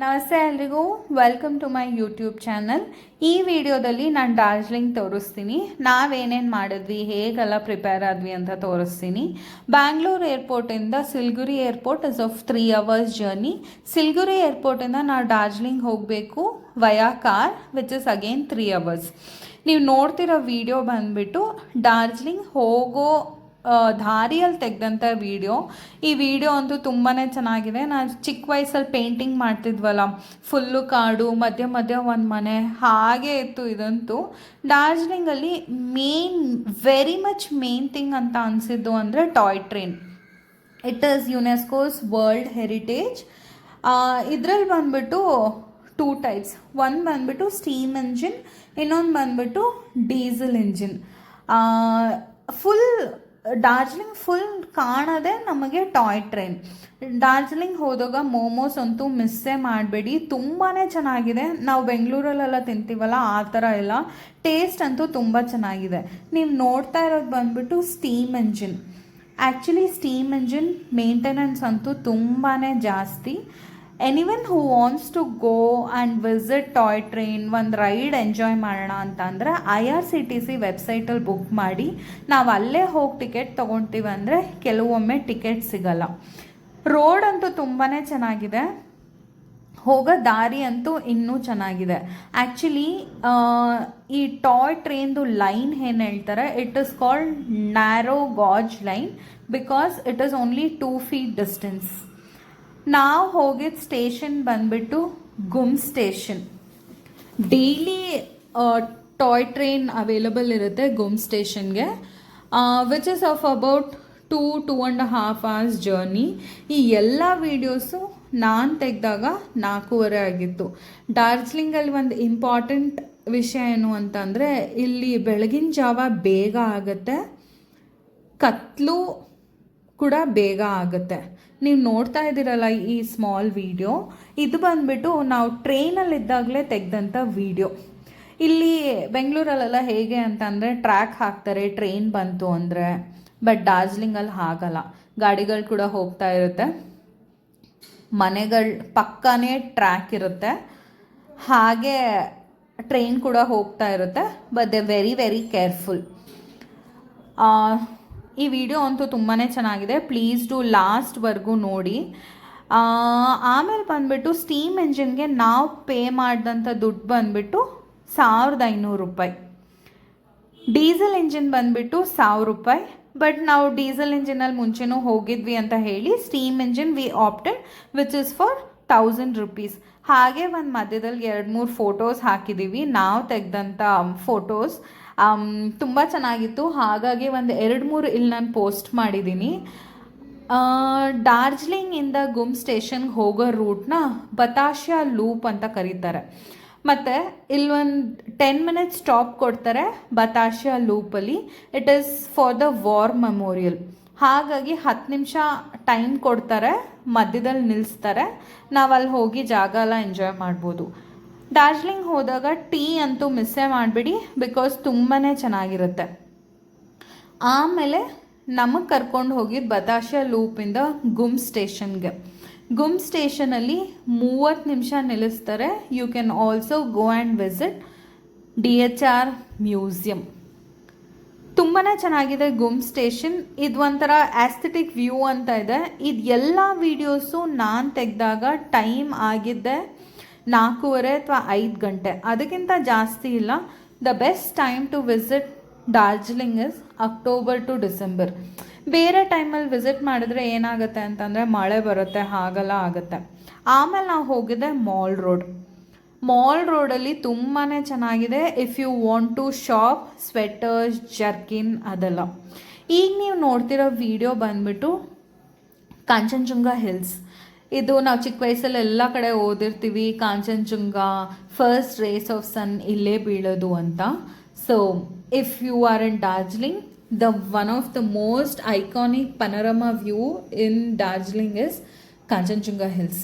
ನಮಸ್ತೆ ಎಲ್ರಿಗೂ, welcome to my YouTube channel. ಈ ವಿಡಿಯೋದಲ್ಲಿ ನಾನು ಡಾರ್ಜಿಲಿಂಗ್ ತೋರಿಸ್ತೀನಿ. ನಾವೇನೇನು ಮಾಡಿದ್ವಿ, ಹೇಗೆಲ್ಲ ಪ್ರಿಪೇರ್ ಆದ್ವಿ ಅಂತ ತೋರಿಸ್ತೀನಿ. ಬ್ಯಾಂಗ್ಳೂರು ಏರ್ಪೋರ್ಟಿಂದ Siliguri airport is of 3 hours journey. Siliguri ಏರ್ಪೋರ್ಟಿಂದ ನಾವು ಡಾರ್ಜಿಲಿಂಗ್ ಹೋಗಬೇಕು via car which is again 3 hours. ನೀವು ನೋಡ್ತಿರೋ ವಿಡಿಯೋ ಬಂದುಬಿಟ್ಟು ಡಾರ್ಜಿಲಿಂಗ್ ಹೋಗೋ ದಾರಿಯಲ್ಲಿ ತೆಗೆದಂಥ ವಿಡಿಯೋ. ಈ ವಿಡಿಯೋ ಅಂತೂ ತುಂಬಾ ಚೆನ್ನಾಗಿದೆ. ನಾನು ಚಿಕ್ಕ ವಯಸ್ಸಲ್ಲಿ ಪೇಂಟಿಂಗ್ ಮಾಡ್ತಿದ್ವಲ್ಲ, ಫುಲ್ಲು ಕಾಡು, ಮಧ್ಯ ಮಧ್ಯ ಒಂದು ಮನೆ ಹಾಗೆ ಇತ್ತು. ಇದಂತೂ ಡಾರ್ಜಿಲಿಂಗಲ್ಲಿ ವೆರಿ ಮಚ್ ಮೇನ್ ಥಿಂಗ್ ಅಂತ ಅನಿಸಿದ್ದು ಅಂದರೆ toy train. It is UNESCO's world heritage. ಇದರಲ್ಲಿ ಬಂದುಬಿಟ್ಟು 2 types. ಒಂದು ಬಂದುಬಿಟ್ಟು ಸ್ಟೀಮ್ ಇಂಜಿನ್, ಇನ್ನೊಂದು ಬಂದುಬಿಟ್ಟು ಡೀಸೆಲ್ ಇಂಜಿನ್. ಡಾರ್ಜಿಲಿಂಗ್ ಫುಲ್ ಕಾಣೋದೆ ನಮಗೆ ಟಾಯ್ ಟ್ರೈನ್. ಡಾರ್ಜಿಲಿಂಗ್ ಹೋದಾಗ ಮೋಮೋಸ್ ಅಂತೂ ಮಿಸ್ಸೇ ಮಾಡಬೇಡಿ, ತುಂಬಾ ಚೆನ್ನಾಗಿದೆ. ನಾವು ಬೆಂಗಳೂರಲ್ಲೆಲ್ಲ ತಿಂತೀವಲ್ಲ ಆ ಥರ ಎಲ್ಲ, ಟೇಸ್ಟ್ ಅಂತೂ ತುಂಬ ಚೆನ್ನಾಗಿದೆ. ನೀವು ನೋಡ್ತಾ ಇರೋದು ಬಂದುಬಿಟ್ಟು steam engine. Actually steam engine maintenance ಅಂತೂ ತುಂಬಾ ಜಾಸ್ತಿ. Anyone who wants to go and visit toy train, ಒಂದು ರೈಡ್ ಎಂಜಾಯ್ ಮಾಡೋಣ ಅಂತ ಅಂದರೆ IRCTC ವೆಬ್ಸೈಟಲ್ಲಿ ಬುಕ್ ಮಾಡಿ. ನಾವು ಅಲ್ಲೇ ಹೋಗಿ ಟಿಕೆಟ್ ತೊಗೊಳ್ತೀವಿ ಅಂದರೆ ಕೆಲವೊಮ್ಮೆ ಟಿಕೆಟ್ ಸಿಗಲ್ಲ. ರೋಡ್ ಅಂತೂ ತುಂಬಾ ಚೆನ್ನಾಗಿದೆ, ಹೋಗೋ ದಾರಿ ಅಂತೂ ಇನ್ನೂ ಚೆನ್ನಾಗಿದೆ. ಆ್ಯಕ್ಚುಲಿ ಈ ಟಾಯ್ ಟ್ರೈನ್ದು ಲೈನ್ ಏನು ಹೇಳ್ತಾರೆ, it is called narrow gauge line because it is only 2 feet distance. ನಾವು ಹೋಗಿದ್ದ ಸ್ಟೇಷನ್ ಬಂದುಬಿಟ್ಟು Ghum station. Daily toy train available ಇರುತ್ತೆ ಗುಮ್ ಸ್ಟೇಷನ್ಗೆ, which is of about 2.5 hours journey. ಈ ಎಲ್ಲ ವೀಡಿಯೋಸು ನಾನು ತೆಗೆದಾಗ 4:30 ಆಗಿತ್ತು. ಡಾರ್ಜಿಲಿಂಗಲ್ಲಿ ಒಂದು ಇಂಪಾರ್ಟೆಂಟ್ ವಿಷಯ ಏನು ಅಂತಂದರೆ, ಇಲ್ಲಿ ಬೆಳಗಿನ ಜಾವ ಬೇಗ ಆಗುತ್ತೆ, ಕತ್ಲು ಕೂಡ ಬೇಗ ಆಗುತ್ತೆ. ನೀವು ನೋಡ್ತಾ ಇದ್ದೀರಲ್ಲ ಈ ಸ್ಮಾಲ್ ವಿಡಿಯೋ, ಇದು ಬಂದುಬಿಟ್ಟು ನಾವು ಟ್ರೈನಲ್ಲಿದ್ದಾಗಲೇ ತೆಗೆದಂಥ ವಿಡಿಯೋ. ಇಲ್ಲಿ ಬೆಂಗಳೂರಲ್ಲೆಲ್ಲ ಹೇಗೆ ಅಂತಂದರೆ ಟ್ರ್ಯಾಕ್ ಹಾಕ್ತಾರೆ ಟ್ರೈನ್ ಬಂತು ಅಂದರೆ, ಬಟ್ ಡಾರ್ಜಿಲಿಂಗಲ್ಲಿ ಹಾಗಲ್ಲ. ಗಾಡಿಗಳು ಕೂಡ ಹೋಗ್ತಾ ಇರುತ್ತೆ, ಮನೆಗಳ ಪಕ್ಕನೇ ಟ್ರ್ಯಾಕ್ ಇರುತ್ತೆ, ಹಾಗೆ ಟ್ರೈನ್ ಕೂಡ ಹೋಗ್ತಾ ಇರುತ್ತೆ. But they very very careful. ಈ ವಿಡಿಯೋ ಅಂತೂ ತುಂಬಾ ಚೆನ್ನಾಗಿದೆ, ಪ್ಲೀಸ್ ಡೂ ಲಾಸ್ಟ್ವರೆಗೂ ನೋಡಿ. ಆಮೇಲೆ ಬಂದುಬಿಟ್ಟು ಸ್ಟೀಮ್ ಇಂಜಿನ್ಗೆ ನಾವು ಪೇ ಮಾಡಿದಂಥ ದುಡ್ಡು ಬಂದುಬಿಟ್ಟು 1500 ರೂಪಾಯಿ. ಡೀಸೆಲ್ ಇಂಜಿನ್ ಬಂದುಬಿಟ್ಟು 1000 ರೂಪಾಯಿ. ಬಟ್ ನಾವು ಡೀಸೆಲ್ ಇಂಜಿನಲ್ಲಿ ಮುಂಚೆನೂ ಹೋಗಿದ್ವಿ ಅಂತ ಹೇಳಿ steam engine we opted which is for 1000 rupees. ಹಾಗೆ ಒಂದು ಮಧ್ಯದಲ್ಲಿ 2-3 ಫೋಟೋಸ್ ಹಾಕಿದ್ದೀವಿ, ನಾವು ತೆಗೆದಂಥ ಫೋಟೋಸ್ ತುಂಬ ಚೆನ್ನಾಗಿತ್ತು. ಹಾಗಾಗಿ ಒಂದು 2-3 ಇಲ್ಲಿ ನಾನು ಪೋಸ್ಟ್ ಮಾಡಿದ್ದೀನಿ. ಡಾರ್ಜಿಲಿಂಗಿಂದ ಗುಮ್ ಸ್ಟೇಷನ್ಗೆ ಹೋಗೋ ರೂಟ್ನ ಬತಾಶಿಯಾ ಲೂಪ್ ಅಂತ ಕರೀತಾರೆ. ಮತ್ತು ಇಲ್ಲೊಂದು 10 minutes ಸ್ಟಾಪ್ ಕೊಡ್ತಾರೆ ಬತಾಶಿಯಾ ಲೂಪಲ್ಲಿ. It is for the war memorial. ಹಾಗಾಗಿ 10 ನಿಮಿಷ ಟೈಮ್ ಕೊಡ್ತಾರೆ, ಮಧ್ಯದಲ್ಲಿ ನಿಲ್ಲಿಸ್ತಾರೆ, ನಾವು ಅಲ್ಲಿ ಹೋಗಿ ಜಾಗ ಎಲ್ಲ ಎಂಜಾಯ್ ಮಾಡ್ಬೋದು. ಡಾರ್ಜಿಲಿಂಗ್ ಹೋದಾಗ ಟೀ ಅಂತೂ ಮಿಸ್ಸೇ ಮಾಡಿಬಿಡಿ, ಬಿಕಾಸ್ ತುಂಬಾ ಚೆನ್ನಾಗಿರುತ್ತೆ. ಆಮೇಲೆ ನಮಗೆ ಕರ್ಕೊಂಡು ಹೋಗಿದ್ದು ಬತಾಶಿಯಾ ಲೂಪಿಂದ ಗುಮ್ ಸ್ಟೇಷನ್ಗೆ. ಗುಮ್ ಸ್ಟೇಷನಲ್ಲಿ 30 ನಿಮಿಷ ನಿಲ್ಲಿಸ್ತಾರೆ. You can also go and visit DHR museum. ತುಂಬಾ ಚೆನ್ನಾಗಿದೆ ಗುಮ್ ಸ್ಟೇಷನ್. ಇದು ಒಂಥರ ಆಸ್ಥೆಟಿಕ್ ವ್ಯೂ ಅಂತ ಇದೆ. ಇದು ಎಲ್ಲ ವೀಡಿಯೋಸು ನಾನು ತೆಗೆದಾಗ ಟೈಮ್ ಆಗಿದ್ದೆ 4:30 ಅಥವಾ 5 ಗಂಟೆ, ಅದಕ್ಕಿಂತ ಜಾಸ್ತಿ ಇಲ್ಲ. The best time to visit Darjeeling is October to December. ಬೇರೆ ಟೈಮಲ್ಲಿ ವಿಸಿಟ್ ಮಾಡಿದ್ರೆ ಏನಾಗುತ್ತೆ ಅಂತಂದರೆ ಮಳೆ ಬರುತ್ತೆ, ಹಾಗೆಲ್ಲ ಆಗುತ್ತೆ. ಆಮೇಲೆ ನಾವು ಹೋಗಿದ್ದೆ ಮಾಲ್ ರೋಡಲ್ಲಿ ತುಂಬಾ ಚೆನ್ನಾಗಿದೆ. If you want to shop sweaters, jerkin ಅದೆಲ್ಲ. ಈಗ ನೀವು ನೋಡ್ತಿರೋ ವಿಡಿಯೋ ಬಂದುಬಿಟ್ಟು ಕಾಂಚನಜುಂಗ ಹಿಲ್ಸ್. ಇದು ನಾವು ಚಿಕ್ಕ ವಯಸ್ಸಲ್ಲಿ ಎಲ್ಲ ಕಡೆ ಓದಿರ್ತೀವಿ, Kanchenjunga first rays of sun ಇಲ್ಲೇ ಬೀಳೋದು ಅಂತ. So if you are in Darjeeling, one of the most iconic panorama view in Darjeeling is Kanchenjunga hills.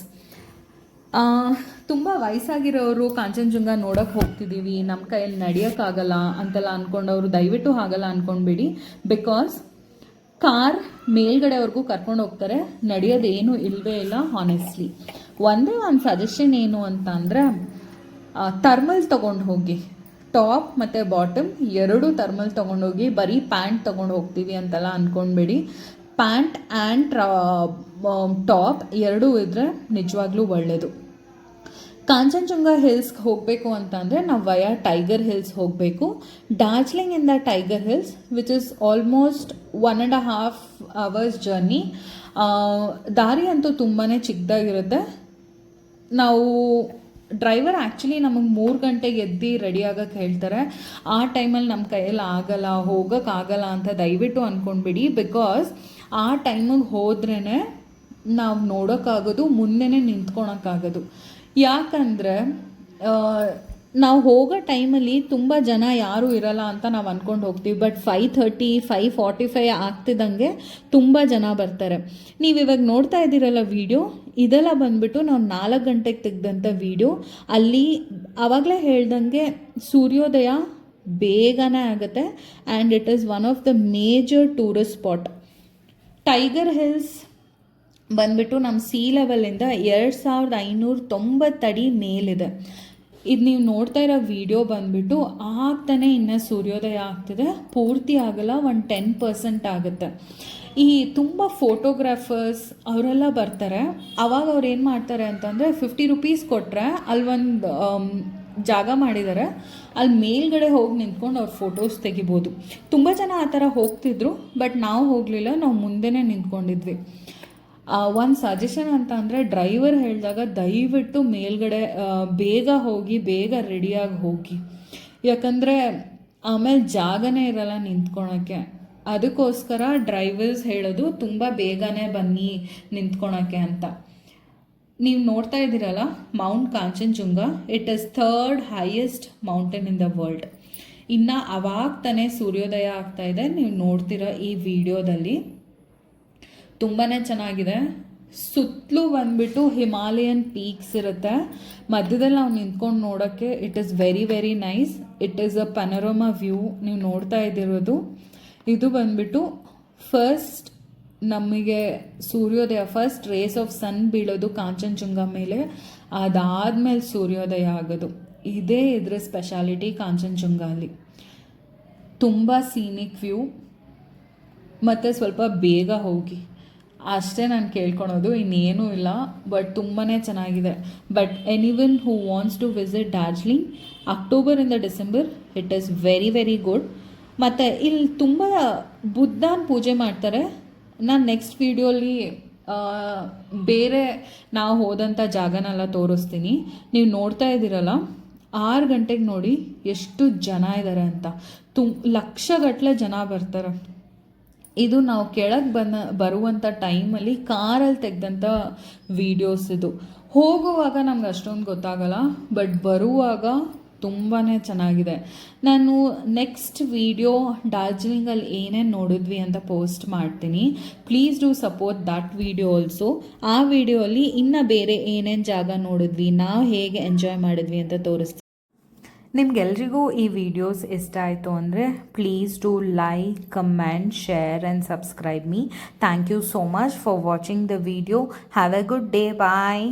ತುಂಬ ವಯಸ್ಸಾಗಿರೋರು ಕಾಂಚನಜುಂಗ ನೋಡೋಕ್ಕೆ ಹೋಗ್ತಿದ್ದೀವಿ, ನಮ್ಮ ಕೈಯಲ್ಲಿ ನಡೆಯೋಕ್ಕಾಗಲ್ಲ ಅಂತೆಲ್ಲ ಅಂದ್ಕೊಂಡವರು ದಯವಿಟ್ಟು ಹಾಗಲ್ಲ ಅಂದ್ಕೊಂಡ್ಬೇಡಿ. ಬಿಕಾಸ್ ಕಾರ್ ಮೇಲ್ಗಡೆವರೆಗೂ ಕರ್ಕೊಂಡು ಹೋಗ್ತಾರೆ, ನಡೆಯೋದೇನು ಇಲ್ಲವೇ ಇಲ್ಲ ಹಾನೆಸ್ಟ್ಲಿ. ಒಂದೇ ಒಂದು ಸಜೆಷನ್ ಏನು ಅಂತ ಅಂದರೆ ಥರ್ಮಲ್ ತೊಗೊಂಡು ಹೋಗಿ, ಟಾಪ್ ಮತ್ತು ಬಾಟಮ್ ಎರಡೂ ಥರ್ಮಲ್ ತೊಗೊಂಡೋಗಿ. ಬರೀ ಪ್ಯಾಂಟ್ ತೊಗೊಂಡು ಹೋಗ್ತೀವಿ ಅಂತೆಲ್ಲ ಅಂದ್ಕೊಂಡ್ಬೇಡಿ. ಪ್ಯಾಂಟ್ ಆ್ಯಂಡ್ ಟಾಪ್ ಎರಡೂ ಇದ್ದರೆ ನಿಜವಾಗ್ಲೂ ಒಳ್ಳೆಯದು. ಕಾಂಚನಜುಂಗ ಹಿಲ್ಸ್ಗೆ ಹೋಗಬೇಕು ಅಂತ ಅಂದರೆ ನಾವು ವಯಾ ಟೈಗರ್ ಹಿಲ್ಸ್ ಹೋಗಬೇಕು. ಡಾರ್ಜಿಲಿಂಗಿಂದ Tiger Hills which is almost 1.5 hours journey. ದಾರಿ ಅಂತೂ ತುಂಬಾ ಚಿಕ್ಕದಾಗಿರುತ್ತೆ. ನಾವು ಡ್ರೈವರ್ ಆ್ಯಕ್ಚುಲಿ ನಮಗೆ 3 ಗಂಟೆಗೆ ಎದ್ದು ರೆಡಿ ಆಗೋಕ್ಕೆ ಹೇಳ್ತಾರೆ. ಆ ಟೈಮಲ್ಲಿ ನಮ್ಮ ಕೈಯಲ್ಲಿ ಆಗಲ್ಲ, ಹೋಗೋಕ್ಕಾಗಲ್ಲ ಅಂತ ದಯವಿಟ್ಟು ಅಂದ್ಕೊಂಡ್ಬಿಡಿ. ಬಿಕಾಸ್ ಆ ಟೈಮಿಗೆ ಹೋದ್ರೇ ನಾವು ನೋಡೋಕ್ಕಾಗೋದು, ಮುಂದೆನೇ ನಿಂತ್ಕೊಳಕ್ಕಾಗೋದು. ಯಾಕಂದರೆ ನಾವು ಹೋಗೋ ಟೈಮಲ್ಲಿ ತುಂಬ ಜನ ಯಾರೂ ಇರಲ್ಲ ಅಂತ ನಾವು ಅಂದ್ಕೊಂಡು ಹೋಗ್ತೀವಿ. ಬಟ್ 5:30, 5:45 ಆಗ್ತಿದ್ದಂಗೆ ತುಂಬ ಜನ ಬರ್ತಾರೆ. ನೀವು ಇವಾಗ ನೋಡ್ತಾ ಇದ್ದೀರಲ್ಲ ವಿಡಿಯೋ, ಇದೆಲ್ಲ ಬಂದುಬಿಟ್ಟು ನಾವು 4 ಗಂಟೆಗೆ ತೆಗೆದಂಥ ವಿಡಿಯೋ. ಅಲ್ಲಿ ಆವಾಗಲೇ ಹೇಳ್ದಂಗೆ ಸೂರ್ಯೋದಯ ಬೇಗನೆ ಆಗುತ್ತೆ and it is one of the major tourist spot. Tiger hills ಬಂದುಬಿಟ್ಟು ನಮ್ಮ ಸೀ ಲೆವೆಲಿಂದ 2590 ಅಡಿ ಮೇಲಿದೆ. ಇದು ನೀವು ನೋಡ್ತಾ ಇರೋ ವಿಡಿಯೋ ಬಂದುಬಿಟ್ಟು ಆಗ್ತಾನೆ ಇನ್ನು ಸೂರ್ಯೋದಯ ಆಗ್ತಿದೆ, ಪೂರ್ತಿ ಆಗಲ್ಲ, ಒಂದು 10% ಆಗುತ್ತೆ. ಈ ತುಂಬ ಫೋಟೋಗ್ರಾಫರ್ಸ್ ಅವರೆಲ್ಲ ಬರ್ತಾರೆ. ಆವಾಗ ಅವ್ರು ಏನು ಮಾಡ್ತಾರೆ ಅಂತಂದರೆ 50 ರೂಪೀಸ್ ಕೊಟ್ಟರೆ ಅಲ್ಲೊಂದು ಜಾಗ ಮಾಡಿದ್ದಾರೆ, ಅಲ್ಲಿ ಮೇಲ್ಗಡೆ ಹೋಗಿ ನಿಂತ್ಕೊಂಡು ಅವ್ರು ಫೋಟೋಸ್ ತೆಗಿಬೋದು. ತುಂಬ ಜನ ಆ ಥರ ಹೋಗ್ತಿದ್ರು, ಬಟ್ ನಾವು ಹೋಗಲಿಲ್ಲ, ನಾವು ಮುಂದೆನೇ ನಿಂತ್ಕೊಂಡಿದ್ವಿ. ಒಂದು ಸಜೆಷನ್ ಅಂತ ಅಂದರೆ ಡ್ರೈವರ್ ಹೇಳಿದಾಗ ದಯವಿಟ್ಟು ಮೇಲ್ಗಡೆ ಬೇಗ ಹೋಗಿ, ಬೇಗ ರೆಡಿಯಾಗಿ ಹೋಗಿ. ಯಾಕಂದರೆ ಆಮೇಲೆ ಜಾಗನೇ ಇರಲ್ಲ ನಿಂತ್ಕೊಳಕ್ಕೆ. ಅದಕ್ಕೋಸ್ಕರ ಡ್ರೈವರ್ಸ್ ಹೇಳೋದು ತುಂಬ ಬೇಗನೆ ಬನ್ನಿ ನಿಂತ್ಕೊಳಕ್ಕೆ ಅಂತ. ನೀವು ನೋಡ್ತಾ ಇದ್ದೀರಲ್ಲ Mount Kanchenjunga, it is 3rd highest mountain in the world. ಇನ್ನು ಅವಾಗ ತಾನೇ ಸೂರ್ಯೋದಯ ಆಗ್ತಾಯಿದೆ, ನೀವು ನೋಡ್ತಿರೋ ಈ ವಿಡಿಯೋದಲ್ಲಿ. ತುಂಬಾ ಚೆನ್ನಾಗಿದೆ. ಸುತ್ತಲೂ ಬಂದುಬಿಟ್ಟು ಹಿಮಾಲಯನ್ ಪೀಕ್ಸ್ ಇರುತ್ತೆ. ಮಧ್ಯದಲ್ಲಿ ನಾವು ನಿಂತ್ಕೊಂಡು ನೋಡೋಕ್ಕೆ it is very very nice. It is a panorama view. ನೀವು ನೋಡ್ತಾ ಇದ್ದಿರೋದು ಇದು ಬಂದುಬಿಟ್ಟು ಫಸ್ಟ್ ನಮಗೆ ಸೂರ್ಯೋದಯ, ಫಸ್ಟ್ ರೇಸ್ ಆಫ್ ಸನ್ ಬೀಳೋದು ಕಾಂಚನಜುಂಗ ಮೇಲೆ, ಅದಾದಮೇಲೆ ಸೂರ್ಯೋದಯ ಆಗೋದು. ಇದೇ ಇದರ ಸ್ಪೆಷಾಲಿಟಿ ಕಾಂಚನಜುಂಗ ಅಲ್ಲಿ. ತುಂಬ ಸೀನಿಕ್ ವ್ಯೂ, ಮತ್ತು ಸ್ವಲ್ಪ ಬೇಗ ಹೋಗಿ ಅಷ್ಟೇ ನಾನು ಕೇಳ್ಕೊಳೋದು, ಇನ್ನೇನೂ ಇಲ್ಲ. ಬಟ್ ತುಂಬಾ ಚೆನ್ನಾಗಿದೆ. But anyone who wants to visit Darjeeling, ಅಕ್ಟೋಬರಿಂದ December, it is very very good. ಮತ್ತು ಇಲ್ಲಿ ತುಂಬ ಬುದ್ಧನ ಪೂಜೆ ಮಾಡ್ತಾರೆ. ನಾನು ನೆಕ್ಸ್ಟ್ ವೀಡಿಯೋಲಿ ಬೇರೆ ನಾವು ಹೋದಂಥ ಜಾಗನೆಲ್ಲ ತೋರಿಸ್ತೀನಿ. ನೀವು ನೋಡ್ತಾ ಇದ್ದೀರಲ್ಲ 6 ಗಂಟೆಗೆ ನೋಡಿ ಎಷ್ಟು ಜನ ಇದ್ದಾರೆ ಅಂತ. ಲಕ್ಷಗಟ್ಟಲೆ ಜನ ಬರ್ತಾರೆ. ಇದು ನಾವು ಕೆಳಗೆ ಬರುವಂಥ ಟೈಮಲ್ಲಿ ಕಾರಲ್ಲಿ ತೆಗೆದಂಥ ವೀಡಿಯೋಸ್ ಇದು. ಹೋಗುವಾಗ ನಮ್ಗೆ ಅಷ್ಟೊಂದು ಗೊತ್ತಾಗಲ್ಲ, ಬಟ್ ಬರುವಾಗ ತುಂಬಾ ಚೆನ್ನಾಗಿದೆ. ನಾನು ನೆಕ್ಸ್ಟ್ ವೀಡಿಯೋ ಡಾರ್ಜಿಲಿಂಗಲ್ಲಿ ಏನೇನು ನೋಡಿದ್ವಿ ಅಂತ ಪೋಸ್ಟ್ ಮಾಡ್ತೀನಿ. Please do support that video also. ಆ ವಿಡಿಯೋಲಿ ಇನ್ನು ಬೇರೆ ಏನೇನು ಜಾಗ ನೋಡಿದ್ವಿ, ನಾವು ಹೇಗೆ ಎಂಜಾಯ್ ಮಾಡಿದ್ವಿ ಅಂತ ತೋರಿಸ್ತೀನಿ. ನಿಮ್ಗೆಲ್ರಿಗೂ ಈ ವಿಡಿಯೋಸ್ ಇಷ್ಟ ಆಯಿತು ಅಂದರೆ please do like, comment, share and subscribe me. Thank you so much for watching the video. Have a good day. Bye.